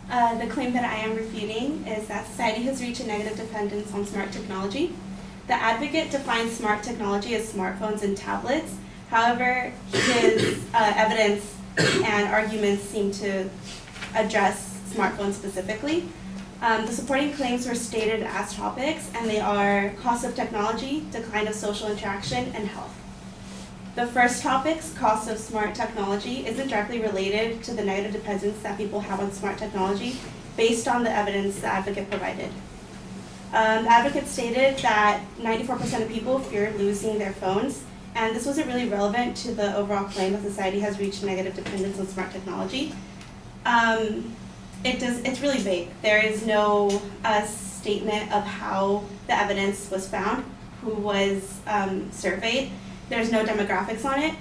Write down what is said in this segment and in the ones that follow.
The claim that I am refuting is that society has reached a negative dependence on smart technology. The advocate defines smart technology as smartphones and tablets. However, his evidence and arguments seem to address smartphones specifically. The supporting claims were stated as topics, and they are cost of technology, decline of social interaction, and health. The first topics, cost of smart technology, isn't directly related to the negative dependence that people have on smart technology based on the evidence the advocate provided. The advocate stated that 94% of people fear losing their phones, and this wasn't really relevant to the overall claim that society has reached negative dependence on smart technology. It's really vague. There is no statement of how the evidence was found, who was surveyed. There's no demographics on it,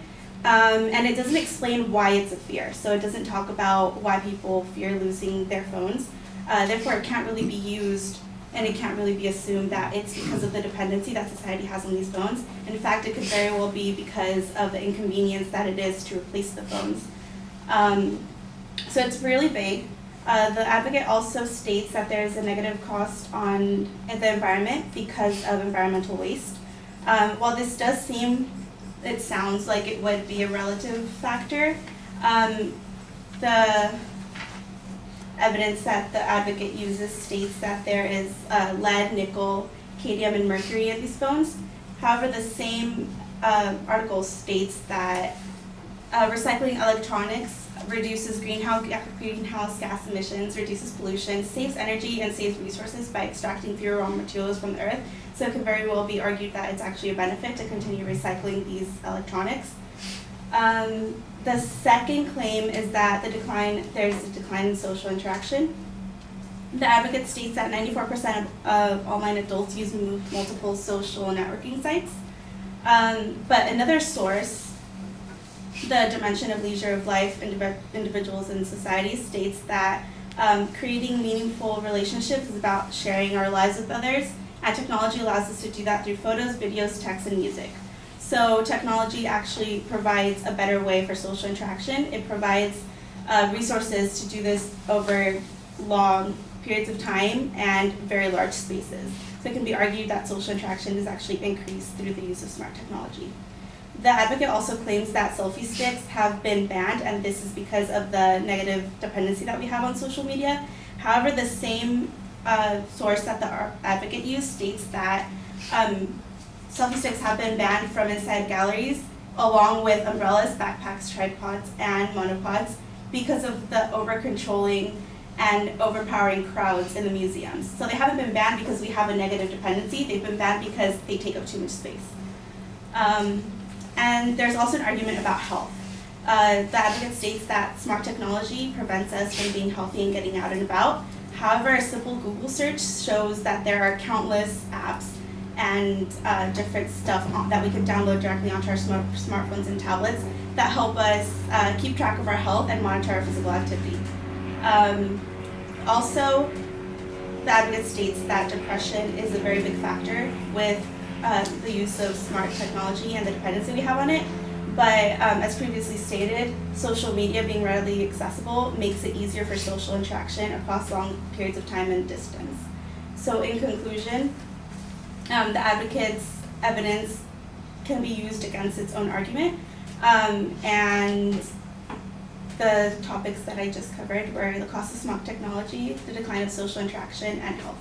and it doesn't explain why it's a fear. So it doesn't talk about why people fear losing their phones. Therefore, it can't really be used, and it can't really be assumed that it's because of the dependency that society has on these phones. In fact, it could very well be because of the inconvenience that it is to replace the phones. So it's really vague. The advocate also states that there is a negative cost on the environment because of environmental waste. While this does it sounds like it would be a relative factor, the evidence that the advocate uses states that there is lead, nickel, cadmium, and mercury in these phones. However, the same article states that recycling electronics reduces greenhouse gas emissions, reduces pollution, saves energy, and saves resources by extracting fewer raw materials from the earth. So it could very well be argued that it's actually a benefit to continue recycling these electronics. The second claim is that there's a decline in social interaction. The advocate states that 94% of online adults use multiple social networking sites. But another source, the dimension of leisure of life, individuals and society, states that creating meaningful relationships is about sharing our lives with others, and technology allows us to do that through photos, videos, text, and music. So technology actually provides a better way for social interaction. It provides resources to do this over long periods of time and very large spaces. So it can be argued that social interaction is actually increased through the use of smart technology. The advocate also claims that selfie sticks have been banned, and this is because of the negative dependency that we have on social media. However, the same source that the advocate used states that selfie sticks have been banned from inside galleries, along with umbrellas, backpacks, tripods, and monopods, because of the over-controlling and overpowering crowds in the museums. So they haven't been banned because we have a negative dependency. They've been banned because they take up too much space. And there's also an argument about health. The advocate states that smart technology prevents us from being healthy and getting out and about. However, a simple Google search shows that there are countless apps and different stuff that we can download directly onto our smartphones and tablets that help us keep track of our health and monitor our physical activity. Also, the advocate states that depression is a very big factor with the use of smart technology and the dependency we have on it. But as previously stated, social media being readily accessible makes it easier for social interaction across long periods of time and distance. So in conclusion, the advocate's evidence can be used against its own argument, and the topics that I just covered were the cost of smart technology, the decline of social interaction, and health.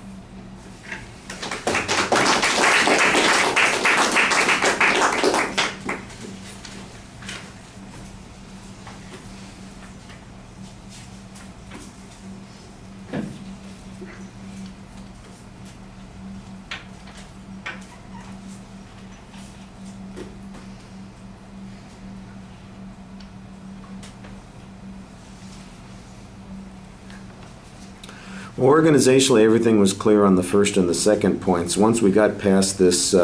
Organizationally, everything was clear on the first and the second points. Once we got past this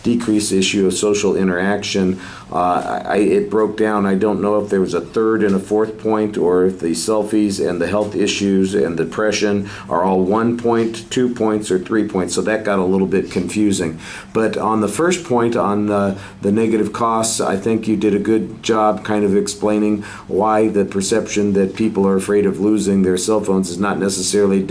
decreased issue of social interaction, it broke down. I don't know if there was a third and a fourth point, or if the selfies and the health issues and depression are all 1 point, 2 points, or 3 points. So that got a little bit confusing. But on the first point, on the negative costs, I think you did a good job kind of explaining why the perception that people are afraid of losing their cell phones is not necessarily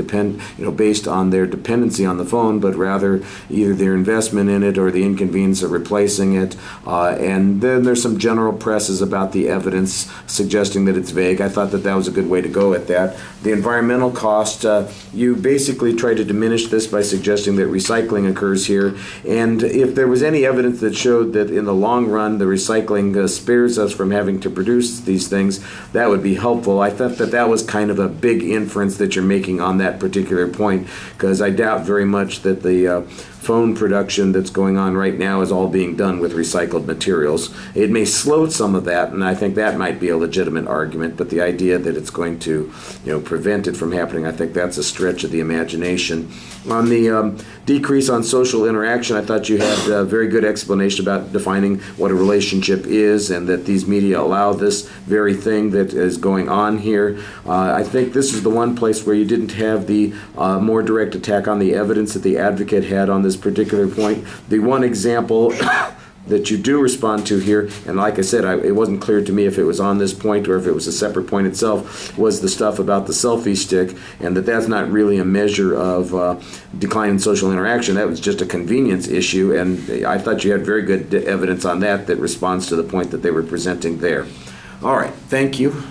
based on their dependency on the phone, but rather either their investment in it or the inconvenience of replacing it. And then there's some general presses about the evidence suggesting that it's vague. I thought that was a good way to go at that. The environmental cost, you basically try to diminish this by suggesting that recycling occurs here. And if there was any evidence that showed that in the long run the recycling spares us from having to produce these things, that would be helpful. I thought that was kind of a big inference that you're making on that particular point, because I doubt very much that the phone production that's going on right now is all being done with recycled materials. It may slow some of that, and I think that might be a legitimate argument, but the idea that it's going to prevent it from happening, I think that's a stretch of the imagination. On the decrease on social interaction, I thought you had a very good explanation about defining what a relationship is, and that these media allow this very thing that is going on here. I think this is the one place where you didn't have the more direct attack on the evidence that the advocate had on this particular point. The one example that you do respond to here, and like I said, it wasn't clear to me if it was on this point or if it was a separate point itself, was the stuff about the selfie stick, and that's not really a measure of decline in social interaction. That was just a convenience issue, and I thought you had very good evidence on that responds to the point that they were presenting there. All right, thank you.